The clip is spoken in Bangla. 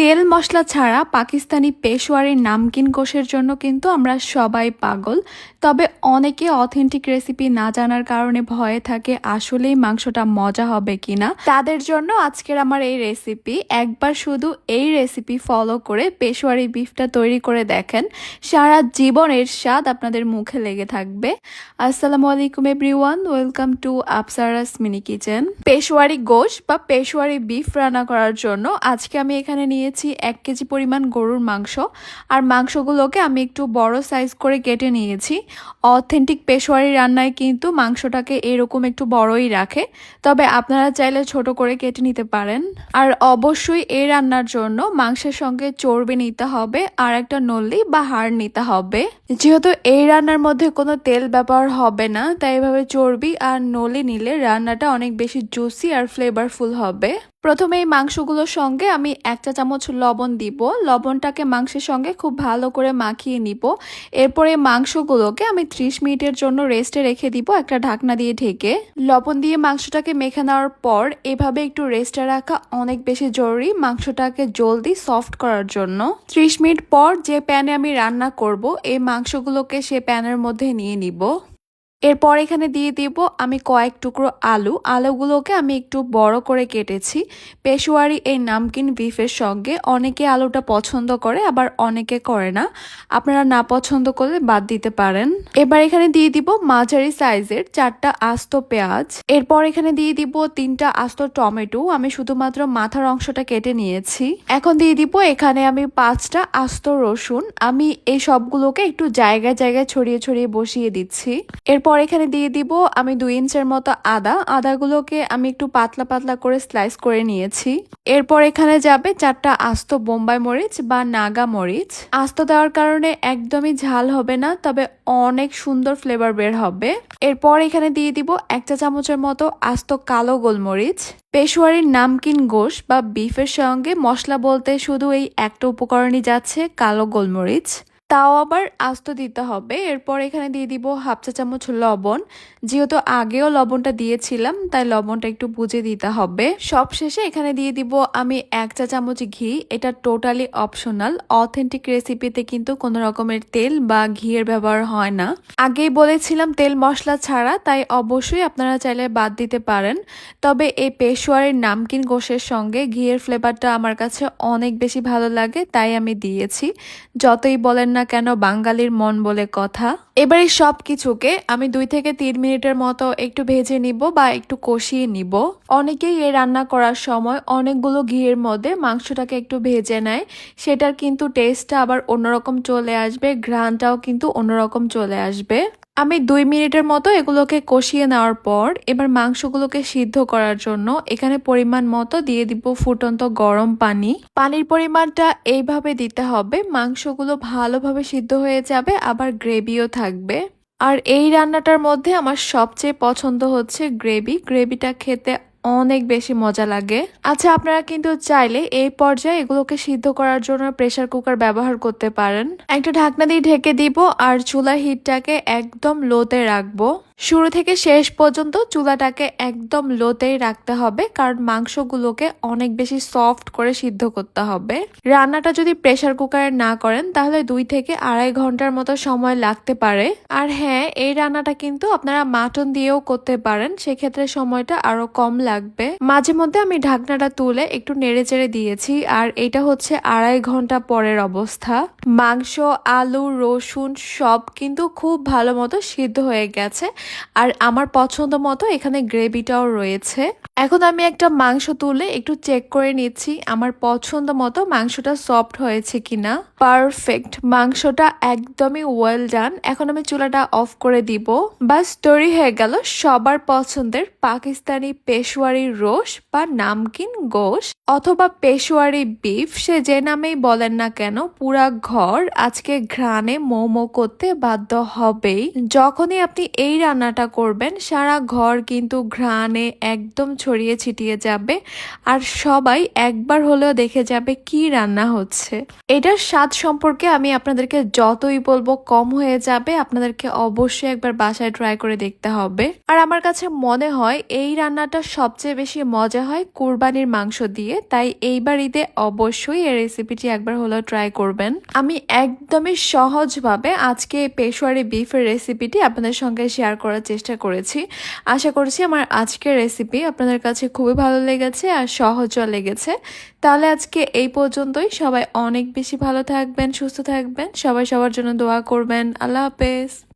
তেল মশলা ছাড়া পাকিস্তানি পেশোয়ারি নামকিন গোশের জন্য কিন্তু আমরা সবাই পাগল। তবে অনেকে অথেন্টিক রেসিপি না জানার কারণে ভয়ে থাকে আসলেই মাংসটা মজা হবে কিনা। তাদের জন্য আজকের আমার এই রেসিপি। একবার শুধু এই রেসিপি ফলো করে পেশোয়ারি বিফটা তৈরি করে দেখেন, সারা জীবনের স্বাদ আপনাদের মুখে লেগে থাকবে। আসসালামু আলাইকুম everyone, welcome to Apsara's mini kitchen. Peshawari গোশ বা পেশোয়ারি বিফ রান্না করার জন্য আজকে আমি এখানে নিয়েছি 1 কেজি পরিমাণ গরুর মাংস। আর মাংসগুলোকে আমি একটু বড় সাইজ করে কেটে নিয়েছি। অথেন্টিক পেশোয়ারি রান্নায় কিন্তু মাংসটাকে এরকম একটু বড়ই রাখে, তবে আপনারা চাইলে ছোট করে কেটে নিতে পারেন। আর অবশ্যই এই রান্নার জন্য মাংসের সঙ্গে চর্বি নিতে হবে আর একটা নল্লি বা হাড় নিতে হবে। যেহেতু এই রান্নার মধ্যে কোনো তেল ব্যবহার হবে না, তাই এভাবে চর্বি আর নলি নিলে রান্নাটা অনেক বেশি জুসি আর ফ্লেভারফুল হবে। প্রথমে এই মাংসগুলোর সঙ্গে আমি 1 চা চামচ লবণ দিব। লবণটাকে মাংসের সঙ্গে খুব ভালো করে মাখিয়ে নিব। এরপরে মাংসগুলোকে আমি 30 মিনিটের জন্য রেস্টে রেখে দিব একটা ঢাকনা দিয়ে ঢেকে। লবণ দিয়ে মাংসটাকে মেখে নেওয়ার পর এভাবে একটু রেস্টে রাখা অনেক বেশি জরুরি মাংসটাকে জলদি সফট করার জন্য। 30 মিনিট পর যে প্যানে আমি রান্না করব এই মাংসগুলোকে সে প্যানের মধ্যে নিয়ে নিব। এরপর এখানে দিয়ে দিব আমি কয়েক টুকরো আলুগুলোকে আমি একটু বড় করে কেটেছি। পেশোয়ারি এই নামকিন বিফের সঙ্গে অনেকে আলুটা পছন্দ করে, আবার অনেকে করে না। আপনারা না পছন্দ করলে বাদ দিতে পারেন। এবার এখানে দিয়ে দিব মাঝারি সাইজের 4টা আস্ত পেঁয়াজ। এরপর এখানে দিয়ে দিব 3টা আস্ত টমেটো, আমি শুধুমাত্র মাথার অংশটা কেটে নিয়েছি। এখন দিয়ে দিব এখানে আমি 5টা আস্ত রসুন। আমি এই সবগুলোকে একটু জায়গায় জায়গায় ছড়িয়ে ছড়িয়ে বসিয়ে দিচ্ছি। এরপর এখানে দিয়ে দিব আমি 2 ইঞ্চের মতো আদাগুলোকে আমি একটু পাতলা পাতলা করে স্লাইস করে নিয়েছি। এরপর এখানে যাবে 4টা আস্ত বোম্বাই মরিচ বা নাগা মরিচ। আস্ত দেওয়ার কারণে একদমই ঝাল হবে না, তবে অনেক সুন্দর ফ্লেভার বের হবে। এরপর এখানে দিয়ে দিব 1 চা চামচের মতো আস্ত কালো গোলমরিচ। পেশোয়ারির নামকিন গোশ বা বিফের সঙ্গে মশলা বলতে শুধু এই একটা উপকরণই যাচ্ছে, কালো গোলমরিচ, তাও আবার আস্ত দিতে হবে। এরপর এখানে দিয়ে দিব 1/2 চা চামচ লবণ। যেহেতু আগেও লবণটা দিয়েছিলাম তাই লবণটা একটু বুঝে দিতে হবে। সবশেষে এখানে দিয়ে দিব আমি 1 চা চামচ ঘি। এটা টোটালি অপশনাল। অথেন্টিক রেসিপিতে কিন্তু কোনো রকমের তেল বা ঘিয়ের ব্যবহার হয় না। আগেই বলেছিলাম তেল মশলা ছাড়া, তাই অবশ্যই আপনারা চাইলে বাদ দিতে পারেন। তবে এই পেশোয়ারির নামকিন গোশের সঙ্গে ঘিয়ের ফ্লেভারটা আমার কাছে অনেক বেশি ভালো লাগে, তাই আমি দিয়েছি। যতই বলেন না কেন, বাঙালির মন বলে কথা। এবার এই সব কিছুকে আমি 2 থেকে 3 মিনিটের মতো একটু ভেজে নিব বা একটু কষিয়ে নিব। অনেকেই এই রান্না করার সময় অনেকগুলো ঘিয়ের মধ্যে মাংসটাকে একটু ভেজে নেয়, সেটার কিন্তু টেস্টটা আবার অন্যরকম চলে আসবে, ঘ্রাণটাও কিন্তু অন্যরকম চলে আসবে। আমি 2 মিনিটের মতো এগুলোকে কষিয়ে নেওয়ার পর এবার মাংসগুলোকে সিদ্ধ করার জন্য এখানে পরিমাণ মতো দিয়ে দিব ফুটন্ত গরম পানি। পানির পরিমাণটা এইভাবে দিতে হবে, মাংসগুলো ভালোভাবে সিদ্ধ হয়ে যাবে, আবার গ্রেভিও থাকবে। আর এই রান্নাটার মধ্যে আমার সবচেয়ে পছন্দ হচ্ছে গ্রেভিটা খেতে অনেক বেশি মজা লাগে। আচ্ছা, আপনারা কিন্তু চাইলে এই পর্যায়ে এগুলোকে সিদ্ধ করার জন্য প্রেসার কুকার ব্যবহার করতে পারেন। একটা ঢাকনা দিয়ে ঢেকে দিব আর চুলার হিটটাকে একদম লোতে রাখবো। শুরু থেকে শেষ পর্যন্ত চুলাটাকে একদম লোতেই রাখতে হবে, কারণ মাংসগুলোকে অনেক বেশি সফট করে সিদ্ধ করতে হবে। রান্নাটা যদি প্রেসার কুকারে না করেন তাহলে 2 থেকে 2.5 ঘন্টার মতো সময় লাগতে পারে। আর হ্যাঁ, এই রান্নাটা কিন্তু আপনারা মাটন দিয়েও করতে পারেন, সেক্ষেত্রে সময়টা আরো কম লাগবে। মাঝে মধ্যে আমি ঢাকনাটা তুলে একটু নেড়ে চেড়ে দিয়েছি। আর এটা হচ্ছে 2.5 ঘন্টা পরের অবস্থা। মাংস, আলু, রসুন সব কিন্তু খুব ভালো মতো সিদ্ধ হয়ে গেছে। আর আমার পছন্দ মতো এখানে গ্রেভিটাও রয়েছে। এখন আমি একটা মাংস তুলে একটু চেক করে নিচ্ছি আমার পছন্দ মতো মাংসটা সফট হয়েছে কিনা। পারফেক্ট, মাংসটা একদমই ওয়েল ডান। এখন আমি চুলাটা অফ করে দিব। বাস তৈরি হয়ে গেল সবার পছন্দের পাকিস্তানি পেশোয়ারি রোশ বা নামকিন গোশ অথবা পেশোয়ারি বিফ। সে যে নামেই বলেন না কেন, পুরা ঘর আজকে ঘ্রাণে মোমো করতে বাধ্য হবেই। যখনই আপনি এই রান্নাটা করবেন সারা ঘর কিন্তু ঘ্রাণে একদম ছড়িয়ে ছিটিয়ে যাবে আর সবাই একবার হলেও দেখে যাবে কি রান্না হচ্ছে। এটার স্বাদ সম্পর্কে আমি আপনাদেরকে যতই বলবো কম হয়ে যাবে, আপনাদেরকে অবশ্যই একবার বাসায় ট্রাই করে দেখতে হবে। আর আমার কাছে মনে হয় এই রান্নাটা সবচেয়ে বেশি মজা হয় কুরবানির মাংস দিয়ে, তাই এইবার ঈদে অবশ্যই এই রেসিপিটি একবার হলেও ট্রাই করবেন। আমি একদমই সহজভাবে আজকে পেশোয়ারি বিফের রেসিপিটি আপনাদের সঙ্গে শেয়ার করার চেষ্টা করেছি। আশা করছি আমার আজকের রেসিপি আপনাদের কাছে খুবই ভালো লেগেছে আর সহজও লেগেছে। তাহলে আজকে এই পর্যন্তই। সবাই অনেক বেশি ভালো থাকবেন, সুস্থ থাকবেন, সবাই সবার জন্য দোয়া করবেন। আল্লাহ হাফেজ।